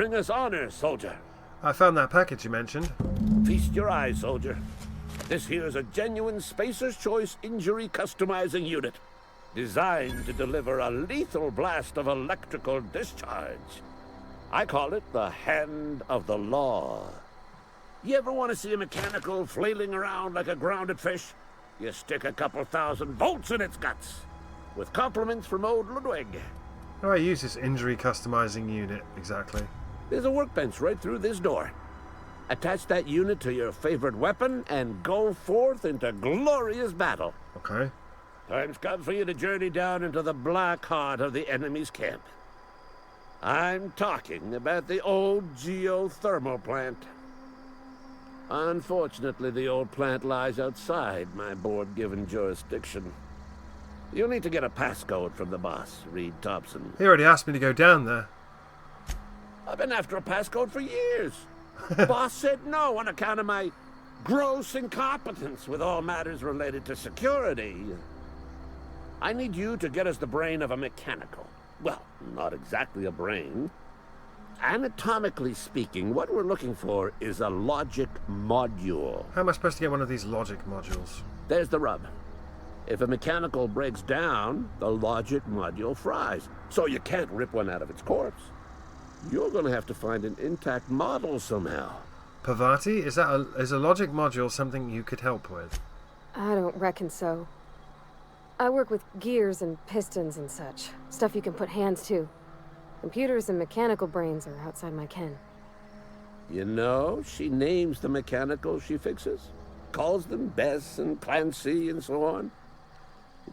Bring us honor, soldier. I found that package you mentioned. Feast your eyes, soldier. This here's a genuine Spacer's Choice injury customizing unit, designed to deliver a lethal blast of electrical discharge. I call it the Hand of the Law. You ever want to see a mechanical flailing around like a grounded fish? You stick a couple thousand volts in its guts. With compliments from old Ludwig. How do I use this injury customizing unit exactly? There's a workbench right through this door. Attach that unit to your favorite weapon and go forth into glorious battle. Okay. Time's come for you to journey down into the black heart of the enemy's camp. I'm talking about the old geothermal plant. Unfortunately, the old plant lies outside my board-given jurisdiction. You'll need to get a passcode from the boss, Reed Thompson. He already asked me to go down there. I've been after a passcode for years. Boss said no on account of my gross incompetence with all matters related to security. I need you to get us the brain of a mechanical. Well, not exactly a brain. Anatomically speaking, what we're looking for is a logic module. How am I supposed to get one of these logic modules? There's the rub. If a mechanical breaks down, the logic module fries. So you can't rip one out of its corpse. You're going to have to find an intact model somehow. Parvati, is a logic module something you could help with? I don't reckon so. I work with gears and pistons and such. Stuff you can put hands to. Computers and mechanical brains are outside my ken. You know, she names the mechanicals she fixes. Calls them Bess and Clancy and so on.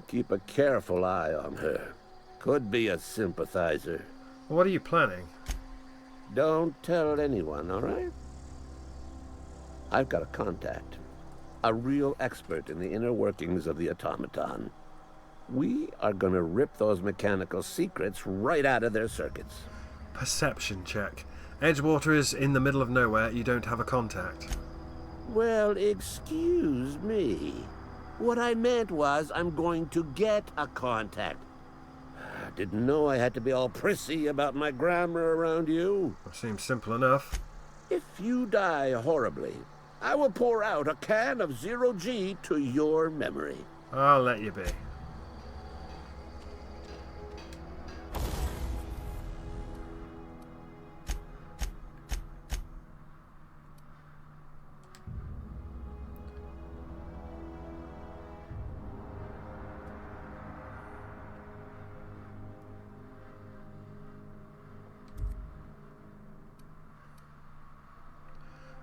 Keep a careful eye on her. Could be a sympathizer. What are you planning? Don't tell anyone, all right? I've got a contact. A real expert in the inner workings of the automaton. We are gonna rip those mechanical secrets right out of their circuits. Perception check. Edgewater is in the middle of nowhere. You don't have a contact. Well, excuse me. What I meant was I'm going to get a contact. I didn't know I had to be all prissy about my grammar around you. That seems simple enough. If you die horribly, I will pour out a can of 0G to your memory. I'll let you be.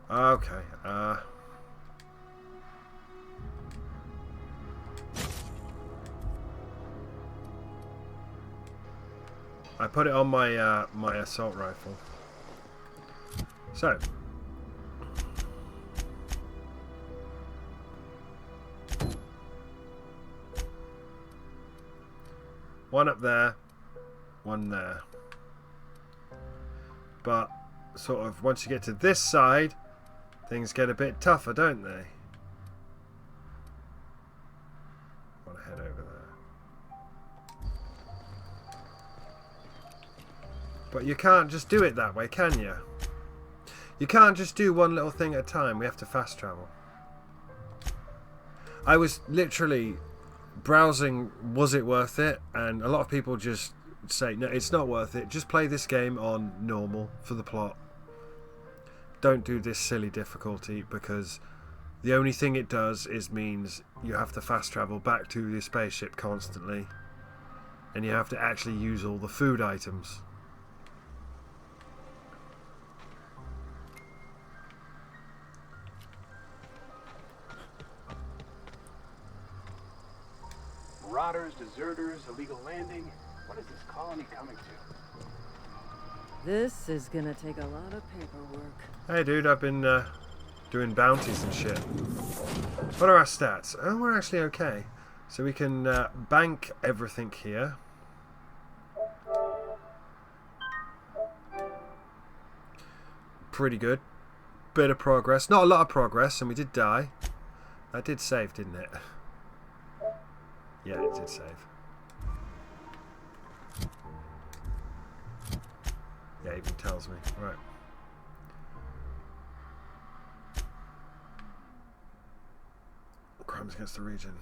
Okay, I put it on my my assault rifle. So, one up there, one there. But sort of once you get to this side, things get a bit tougher, don't they? Want to head over there. But you can't just do it that way, can you? You can't just do one little thing at a time. We have to fast travel. I was literally browsing, was it worth it? And a lot of people just say, no, it's not worth it. Just play this game on normal for the plot. Don't do this silly difficulty, because the only thing it does is means you have to fast travel back to your spaceship constantly, and you have to actually use all the food items. Marauders, deserters, illegal landing. What is this colony coming to? This is gonna take a lot of paperwork. Hey dude, I've been doing bounties and shit. What are our stats? Oh, we're actually okay. So we can bank everything here. Pretty good. Bit of progress. Not a lot of progress, and we did die. That did save, didn't it? Yeah, it did save. Yeah, it even tells me. Right. Crimes against the region.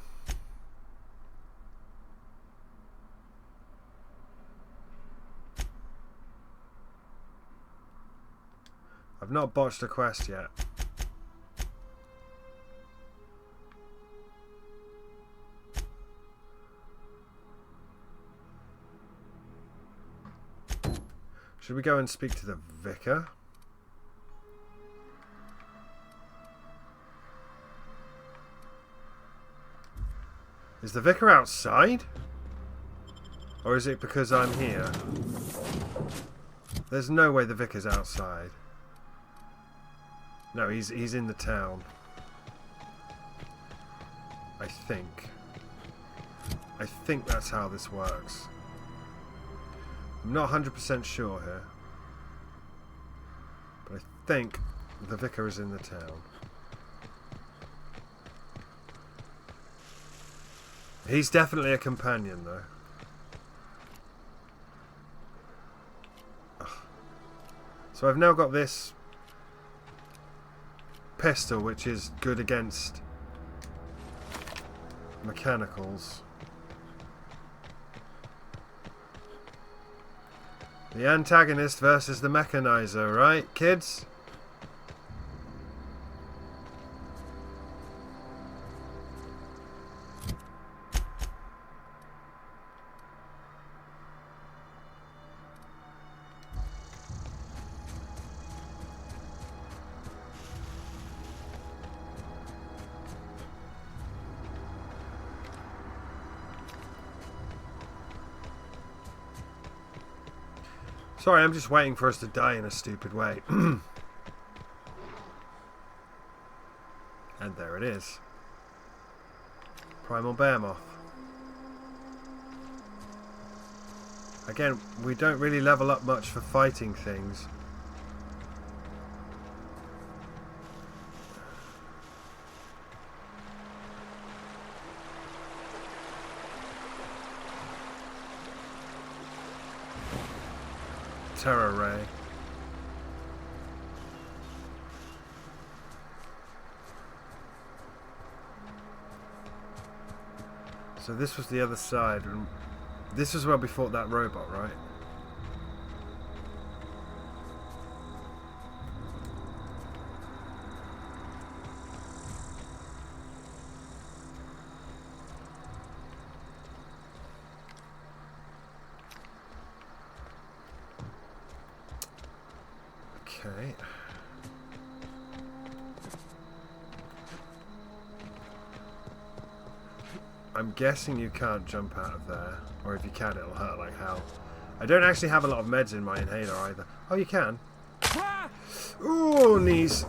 I've not botched a quest yet. Should we go and speak to the vicar? Is the vicar outside? Or is it because I'm here? There's no way the vicar's outside. No, he's in the town. I think. I think that's how this works. I'm not 100% sure here. But I think the vicar is in the town. He's definitely a companion, though. Ugh. So I've now got this pistol, which is good against mechanicals. The antagonist versus the mechanizer, right, kids? Sorry, I'm just waiting for us to die in a stupid way. And there it is. Primal Behemoth. Again, we don't really level up much for fighting things. Terror Ray. So this was the other side, and this is where we fought that robot, right? Okay. I'm guessing you can't jump out of there, or if you can, it'll hurt like hell. I don't actually have a lot of meds in my inhaler either. Oh, you can. Ooh, knees.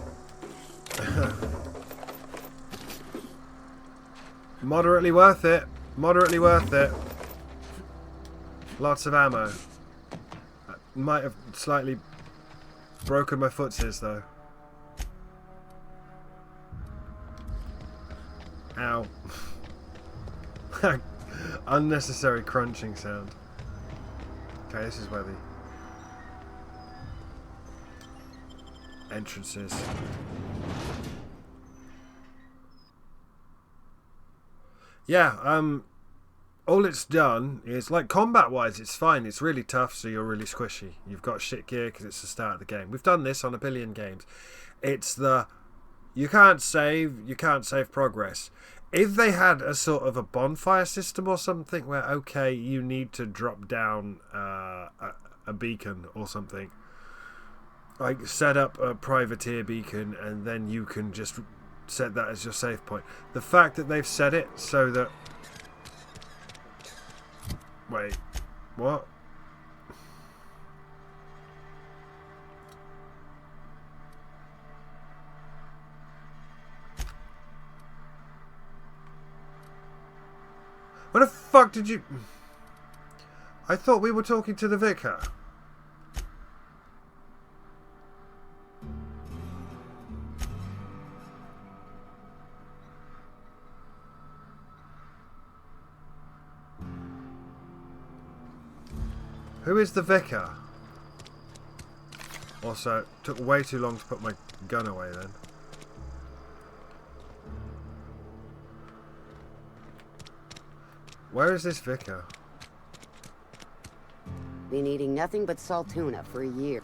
Moderately worth it. Moderately worth it. Lots of ammo. I might have slightly broken my footsies though. Ow. Unnecessary crunching sound. Okay, this is where the entrance is. Yeah, all it's done is, like, combat-wise, it's fine. It's really tough, so you're really squishy. You've got shit gear because it's the start of the game. We've done this on a billion games. It's the... You can't save progress. If they had a sort of a bonfire system or something where, okay, you need to drop down a beacon or something. Like, set up a privateer beacon and then you can just set that as your save point. The fact that they've set it so that... Wait, what? What the fuck did you... I thought we were talking to the vicar. Who is the vicar? Also, it took way too long to put my gun away then. Where is this vicar? Been eating nothing but salt tuna for a year.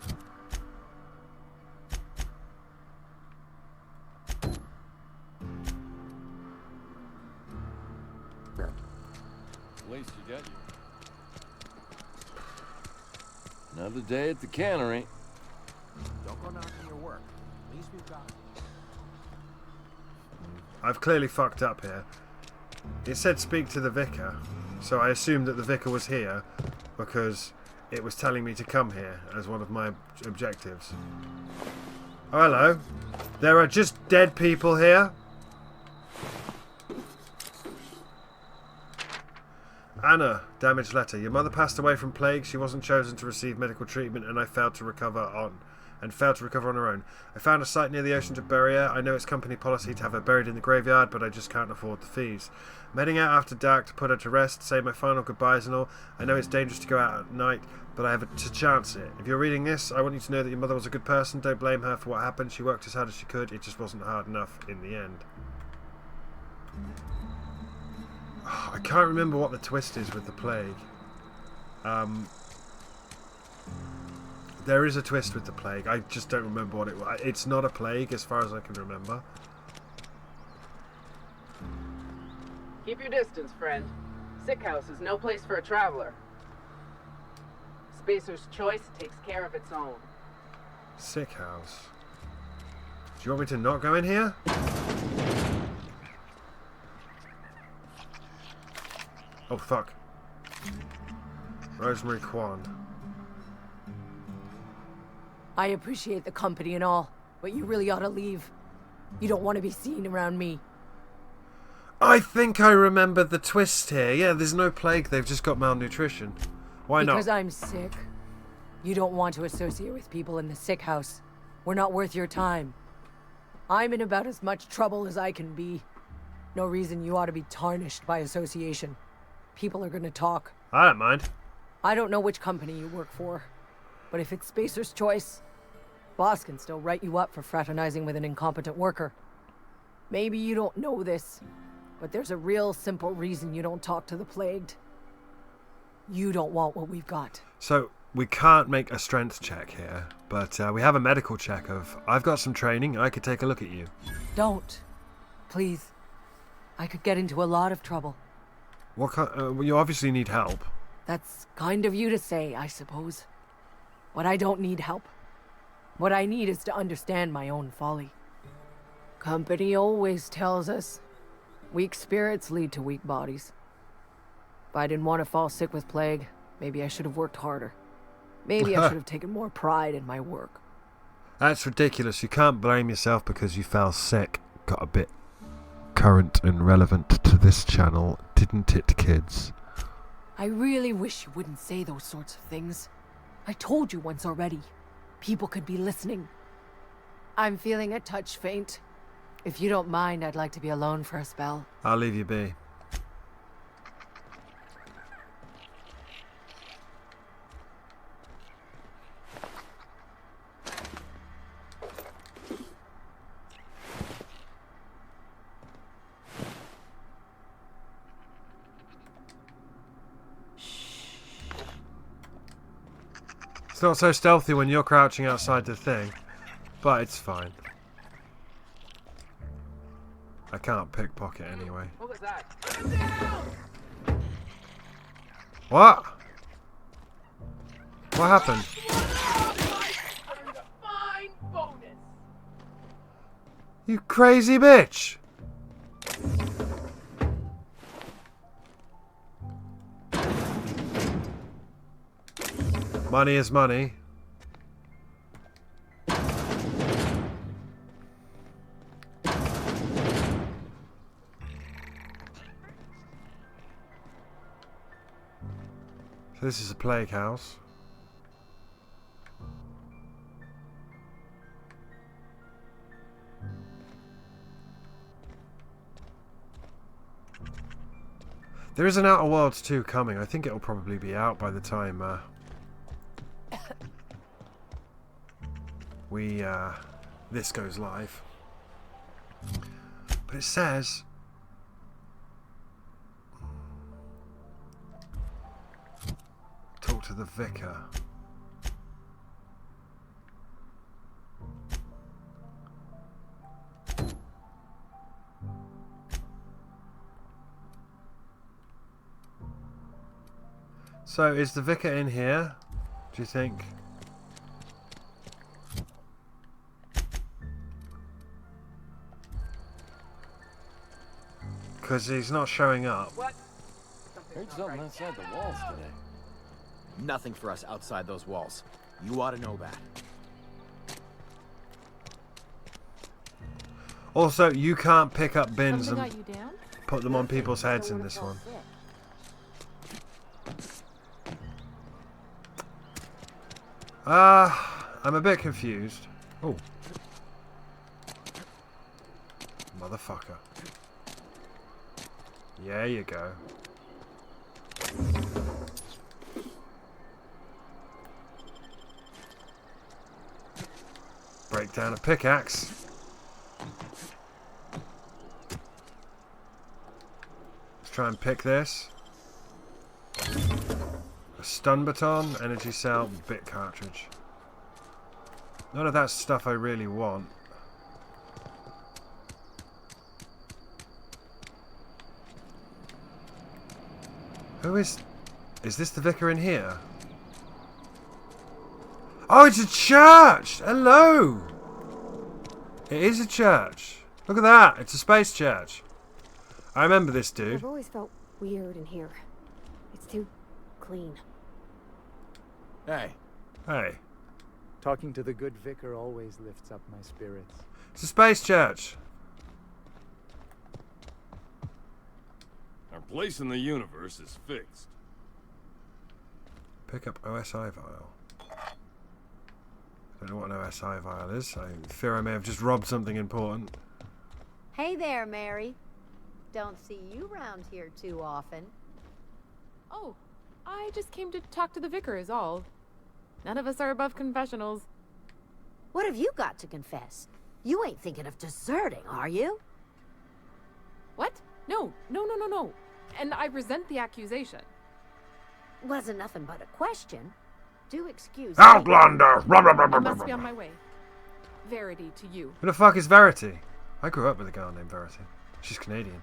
At least you got you. Another day at the cannery. Don't go knocking your work. At least we've got it. I've clearly fucked up here. It said speak to the vicar, so I assumed that the vicar was here because it was telling me to come here as one of my objectives. Oh, hello. There are just dead people here. Anna, damaged letter. Your mother passed away from plague. She wasn't chosen to receive medical treatment, and I failed to recover on her own. I found a site near the ocean to bury her. I know it's company policy to have her buried in the graveyard, but I just can't afford the fees. I'm heading out after dark to put her to rest, say my final goodbyes and all. I know it's dangerous to go out at night, but I have to chance it. If you're reading this, I want you to know that your mother was a good person. Don't blame her for what happened. She worked as hard as she could. It just wasn't hard enough in the end. I can't remember what the twist is with the plague. There is a twist with the plague. I just don't remember what it was. It's not a plague as far as I can remember. Keep your distance, friend. Sick house is no place for a traveler. Spacer's choice takes care of its own. Sick house. Do you want me to not go in here? Oh, fuck. Rosemary Kwan. I appreciate the company and all, but you really ought to leave. You don't want to be seen around me. I think I remember the twist here. Yeah, there's no plague. They've just got malnutrition. Why not? Because I'm sick. You don't want to associate with people in the sick house. We're not worth your time. I'm in about as much trouble as I can be. No reason you ought to be tarnished by association. People are gonna talk. I don't mind. I don't know which company you work for, but if it's Spacer's choice, boss can still write you up for fraternizing with an incompetent worker. Maybe you don't know this, but there's a real simple reason you don't talk to the plagued. You don't want what we've got. So, we can't make a strength check here, but we have a medical check of, I've got some training, I could take a look at you. Don't. Please. I could get into a lot of trouble. What kind, well, you obviously need help. That's kind of you to say, I suppose. But I don't need help. What I need is to understand my own folly. Company always tells us, weak spirits lead to weak bodies. If I didn't want to fall sick with plague, maybe I should have worked harder. Maybe I should have taken more pride in my work. That's ridiculous. You can't blame yourself because you fell sick. Got a bit current and relevant to this channel, didn't it, kids? I really wish you wouldn't say those sorts of things. I told you once already. People could be listening. I'm feeling a touch faint. If you don't mind, I'd like to be alone for a spell. I'll leave you be. It's not so stealthy when you're crouching outside the thing, but it's fine. I can't pickpocket anyway. What was that? What? What happened? Fine bonus. You crazy bitch! Money is money. So this is a plague house. There is an Outer Worlds 2 coming. I think it'll probably be out by the time this goes live. But it says talk to the vicar. So is the vicar in here, do you think? Because he's not showing up. What? Heard something outside the walls today. Nothing for us outside those walls. You ought to know that. Also, you can't pick up bins Something and got you down? put them on people's heads in this one. I'm a bit confused. Oh. Motherfucker. Yeah, you go. Break down a pickaxe. Let's try and pick this. A stun baton, energy cell, bit cartridge. None of that stuff I really want. Who is this the vicar in here? Oh, it's a church! Hello! It is a church. Look at that, it's a space church. I remember this dude. I've always felt weird in here. It's too clean. Hey. Hey, Talking to the good vicar always lifts up my spirits. it's a space church. Our place in the universe is fixed. Pick up OSI vial. Don't know what an OSI vial is. I fear I may have just robbed something important. Hey there, Mary. Don't see you round here too often. Oh, I just came to talk to the vicar is all. None of us are above confessionals. What have you got to confess? You ain't thinking of deserting, are you? What? No. And I resent the accusation. Wasn't nothing but a question. Do excuse me. Outlander! I must be on my way. Verity to you. Who the fuck is Verity? I grew up with a girl named Verity. She's Canadian.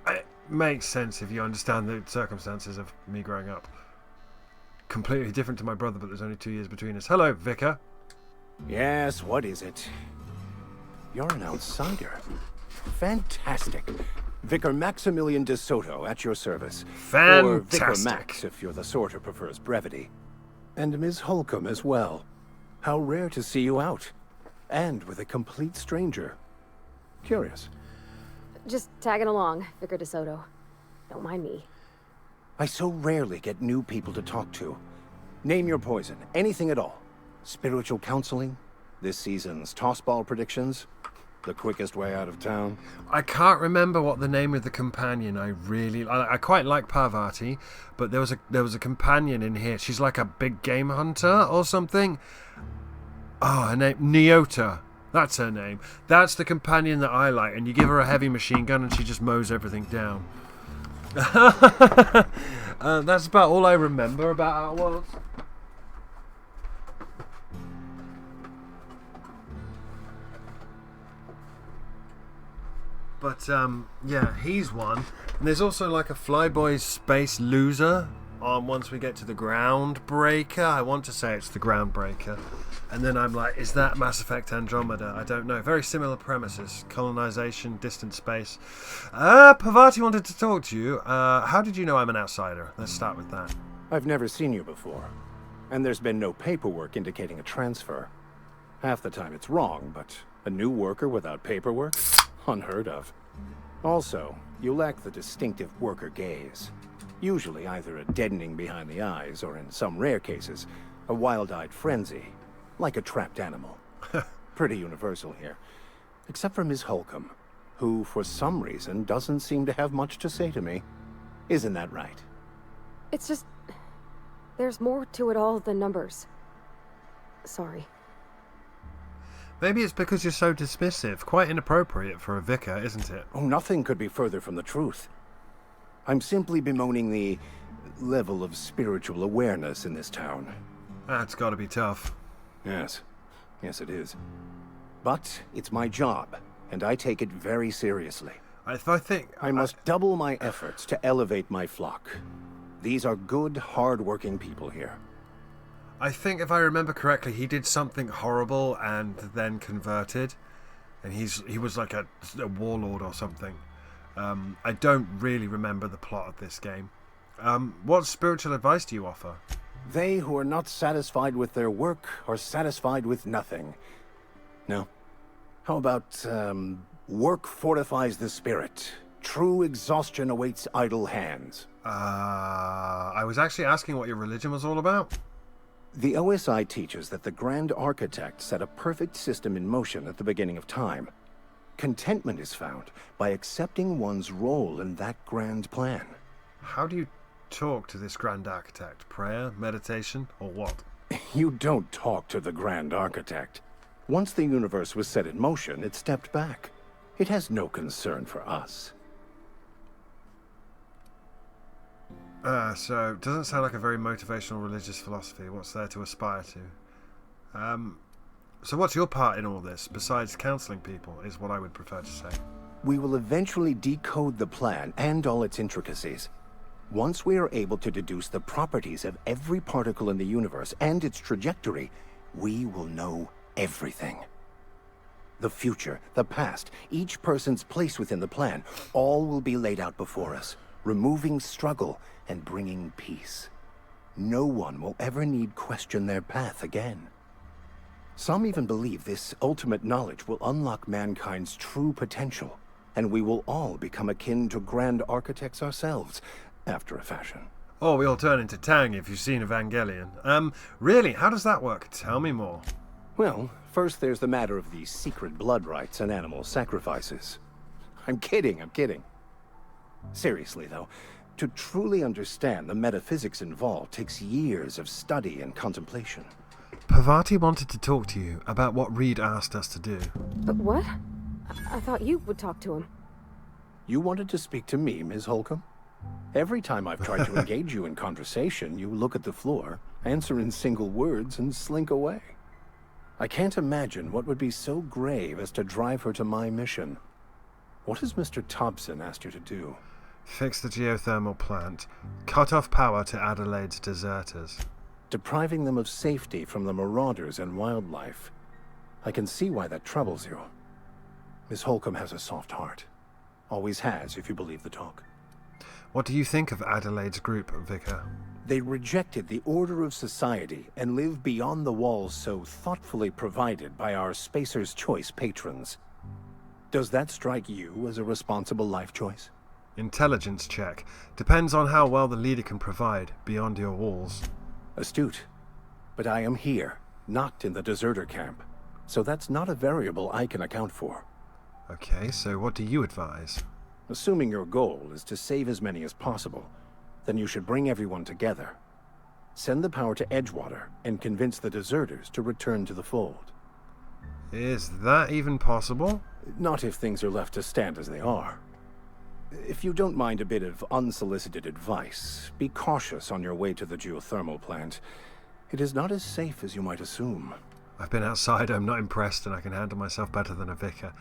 It makes sense if you understand the circumstances of me growing up. Completely different to my brother, but there's only 2 years between us. Hello, Vicar. Yes, what is it? You're an outsider. Fantastic. Vicar Maximilian de Soto at your service. Or Vicar Fantastic. Max, if you're the sort who prefers brevity. And Ms. Holcomb as well. How rare to see you out. And with a complete stranger. Curious. Just tagging along, Vicar DeSoto. Don't mind me. I so rarely get new people to talk to. Name your poison, anything at all. Spiritual counseling, this season's tossball predictions, the quickest way out of town. I can't remember what the name of the companion I quite like Parvati, but there was a companion in here. She's like a big game hunter or something. Oh, her name Neota. That's her name. That's the companion that I like, and you give her a heavy machine gun and she just mows everything down. That's about all I remember about Outworlds. But yeah, he's one. And there's also like a Flyboy Space Loser on once we get to the Groundbreaker. I want to say it's the Groundbreaker. And then I'm like, is that Mass Effect Andromeda? I don't know. Very similar premises. Colonization, distant space. Parvati wanted to talk to you. How did you know I'm an outsider? Let's start with that. I've never seen you before. And there's been no paperwork indicating a transfer. Half the time it's wrong, but a new worker without paperwork? Unheard of. Also, you lack the distinctive worker gaze. Usually either a deadening behind the eyes, or in some rare cases, a wild-eyed frenzy. Like a trapped animal. Pretty universal here. Except for Ms. Holcomb, who, for some reason, doesn't seem to have much to say to me. Isn't that right? It's just... there's more to it all than numbers. Sorry. Maybe it's because you're so dismissive. Quite inappropriate for a vicar, isn't it? Oh, nothing could be further from the truth. I'm simply bemoaning the level of spiritual awareness in this town. That's got to be tough. Yes. Yes, it is. But it's my job, and I take it very seriously. I must double my efforts to elevate my flock. These are good, hard-working people here. I think if I remember correctly, he did something horrible and then converted. And he was like a warlord or something. I don't really remember the plot of this game. What spiritual advice do you offer? They who are not satisfied with their work are satisfied with nothing. No. How about, work fortifies the spirit. True exhaustion awaits idle hands. I was actually asking what your religion was all about. The OSI teaches that the Grand Architect set a perfect system in motion at the beginning of time. Contentment is found by accepting one's role in that grand plan. How do you talk to this Grand Architect? Prayer, meditation, or what? You don't talk to the Grand Architect. Once the universe was set in motion, it stepped back. It has no concern for us. So, it doesn't sound like a very motivational religious philosophy. What's there to aspire to? So what's your part in all this, besides counseling people, is what I would prefer to say. We will eventually decode the plan and all its intricacies. Once we are able to deduce the properties of every particle in the universe and its trajectory, we will know everything. The future, the past, each person's place within the plan, all will be laid out before us, removing struggle and bringing peace. No one will ever need question their path again. Some even believe this ultimate knowledge will unlock mankind's true potential, and we will all become akin to Grand Architects ourselves, after a fashion. Oh, we all turn into Tang if you've seen Evangelion. Really, how does that work? Tell me more. Well, first there's the matter of the secret blood rites and animal sacrifices. I'm kidding. Seriously, though, to truly understand the metaphysics involved takes years of study and contemplation. Parvati wanted to talk to you about what Reed asked us to do. But what? I thought you would talk to him. You wanted to speak to me, Ms. Holcomb? Every time I've tried to engage you in conversation, you look at the floor, answer in single words, and slink away. I can't imagine what would be so grave as to drive her to my mission. What has Mr. Thompson asked you to do? Fix the geothermal plant. Cut off power to Adelaide's deserters. Depriving them of safety from the marauders and wildlife. I can see why that troubles you. Miss Holcomb has a soft heart. Always has, if you believe the talk. What do you think of Adelaide's group, Vicar? They rejected the order of society and live beyond the walls so thoughtfully provided by our Spacer's Choice patrons. Does that strike you as a responsible life choice? Intelligence check. Depends on how well the leader can provide beyond your walls. Astute. But I am here, not in the deserter camp. So that's not a variable I can account for. Okay, so what do you advise? Assuming your goal is to save as many as possible, then you should bring everyone together. Send the power to Edgewater and convince the deserters to return to the fold. Is that even possible? Not if things are left to stand as they are. If you don't mind a bit of unsolicited advice, be cautious on your way to the geothermal plant. It is not as safe as you might assume. I've been outside, I'm not impressed, and I can handle myself better than a vicar.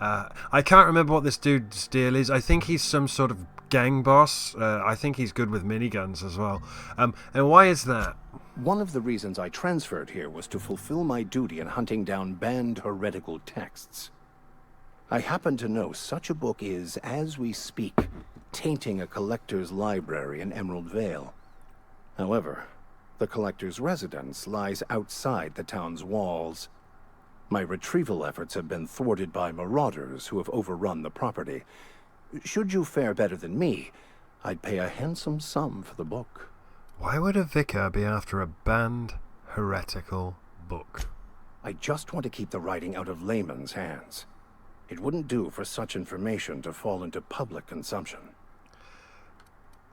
I can't remember what this dude's deal is. I think he's some sort of gang boss. I think he's good with miniguns as well. And why is that? One of the reasons I transferred here was to fulfill my duty in hunting down banned heretical texts. I happen to know such a book is, as we speak, tainting a collector's library in Emerald Vale. However, the collector's residence lies outside the town's walls. My retrieval efforts have been thwarted by marauders who have overrun the property. Should you fare better than me, I'd pay a handsome sum for the book. Why would a vicar be after a banned heretical book? I just want to keep the writing out of layman's hands. It wouldn't do for such information to fall into public consumption.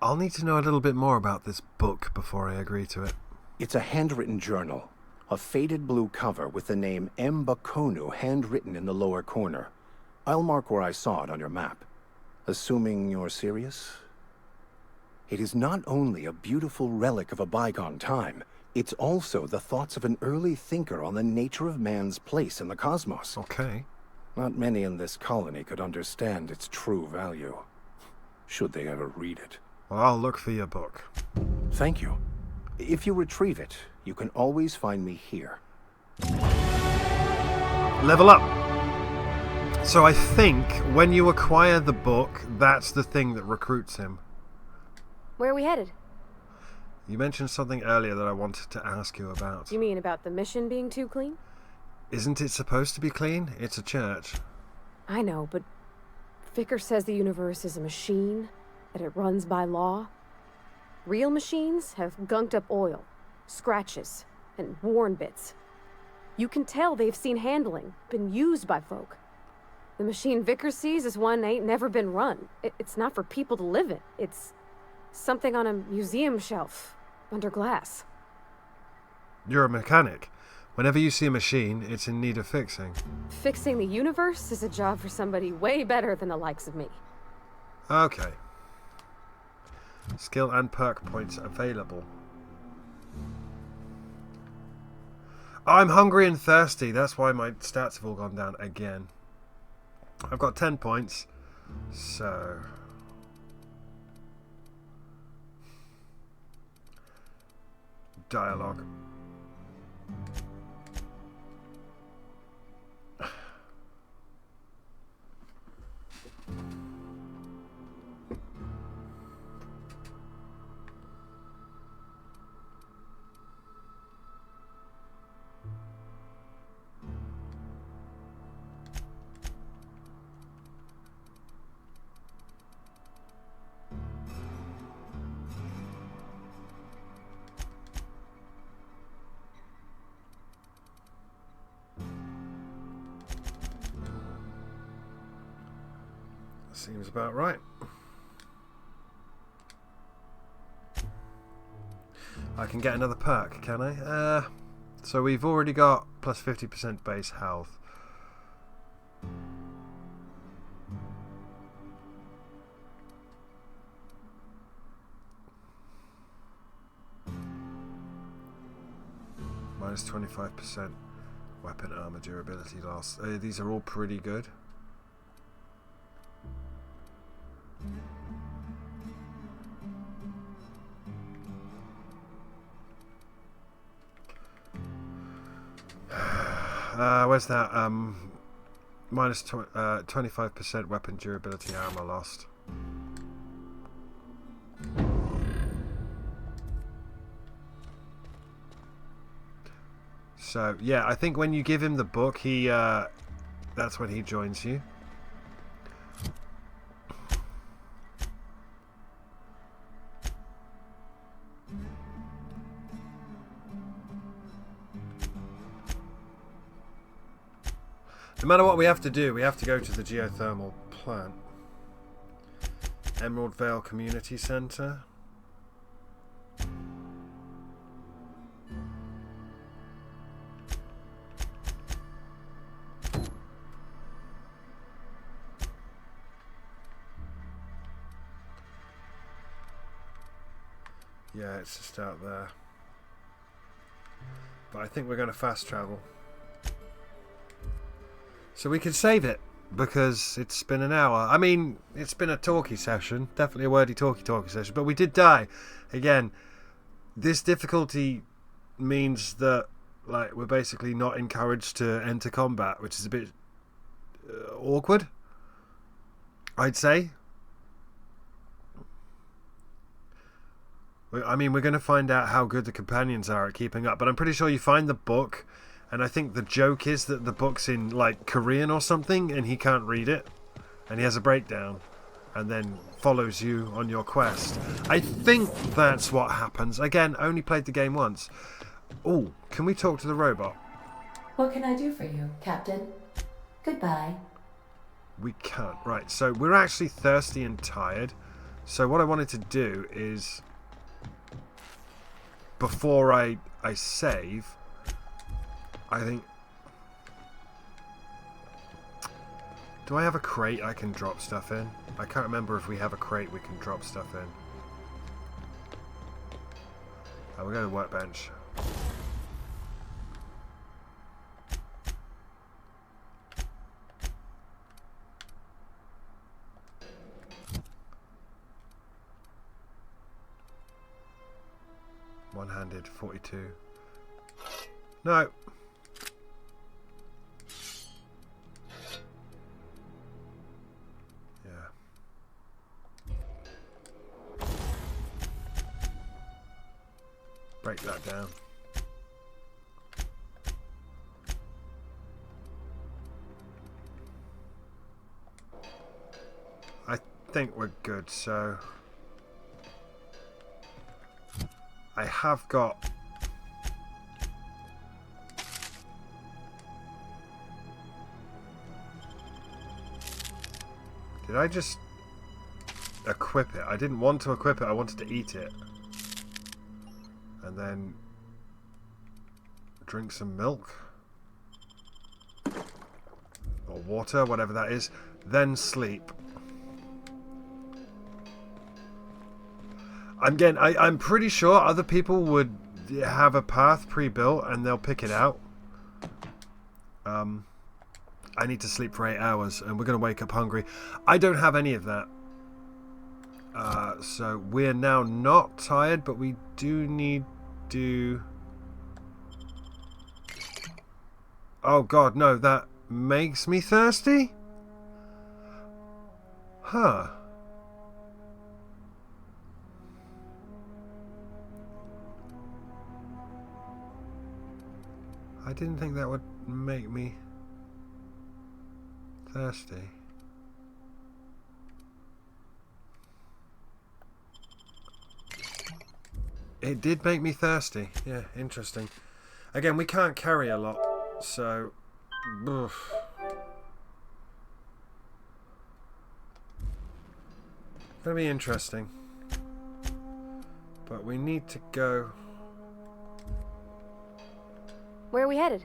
I'll need to know a little bit more about this book before I agree to it. It's a handwritten journal, A faded blue cover with the name M. Bakonu handwritten in the lower corner. I'll mark where I saw it on your map. Assuming you're serious? It is not only a beautiful relic of a bygone time, it's also the thoughts of an early thinker on the nature of man's place in the cosmos. Okay. Not many in this colony could understand its true value, should they ever read it. Well, I'll look for your book. Thank you. If you retrieve it, you can always find me here. Level up. So I think when you acquire the book, that's the thing that recruits him. Where are we headed? You mentioned something earlier that I wanted to ask you about. You mean about the mission being too clean? Isn't it supposed to be clean? It's a church. I know, but Vicar says the universe is a machine, that it runs by law. Real machines have gunked up oil, scratches, and worn bits. You can tell they've seen handling, been used by folk. The machine Vicar sees is one ain't never been run. It's not for people to live in. It's something on a museum shelf, under glass. You're a mechanic. Whenever you see a machine, it's in need of fixing. Fixing the universe is a job for somebody way better than the likes of me. Okay. Skill and perk points available. I'm hungry and thirsty. That's why my stats have all gone down again. I've got 10 points. So... dialogue. Seems about right. I can get another perk, can I? So we've already got plus 50% base health. Minus 25% weapon armor durability loss. These are all pretty good. Where's that? Minus 25% weapon durability armor lost. So yeah, I think when you give him the book, he that's when he joins you. No matter what we have to do, we have to go to the geothermal plant. Emerald Vale Community Centre. Yeah, it's just out there. But I think we're going to fast travel. So we can save it, because it's been an hour. I mean, it's been a talky session. Definitely a wordy talky session. But we did die. Again, this difficulty means that like we're basically not encouraged to enter combat, which is a bit awkward, I'd say. I mean, we're going to find out how good the companions are at keeping up. But I'm pretty sure you find the book... And I think the joke is that the book's in, like, Korean or something, and he can't read it. And he has a breakdown. And then follows you on your quest. I think that's what happens. Again, only played the game once. Oh, can we talk to the robot? What can I do for you, Captain? Goodbye. We can't. Right, so we're actually thirsty and tired. So what I wanted to do is... Before I save... I think... Do I have a crate I can drop stuff in? I can't remember if we have a crate we can drop stuff in. Oh, we're going to the workbench. One-handed, 42. No. Break that down. I think we're good, so I have got Did I just equip it? I didn't want to equip it, I wanted to eat it. And then drink some milk or water, whatever that is, then sleep. Again, I'm pretty sure other people would have a path pre-built and they'll pick it out. I need to sleep for 8 hours and we're going to wake up hungry. I don't have any of that. So we're now not tired, but we do need to... Oh god, no, that makes me thirsty? Huh. I didn't think that would make me thirsty. It did make me thirsty. Yeah, interesting. Again, we can't carry a lot, so... Oof. Gonna be interesting. But we need to go... Where are we headed?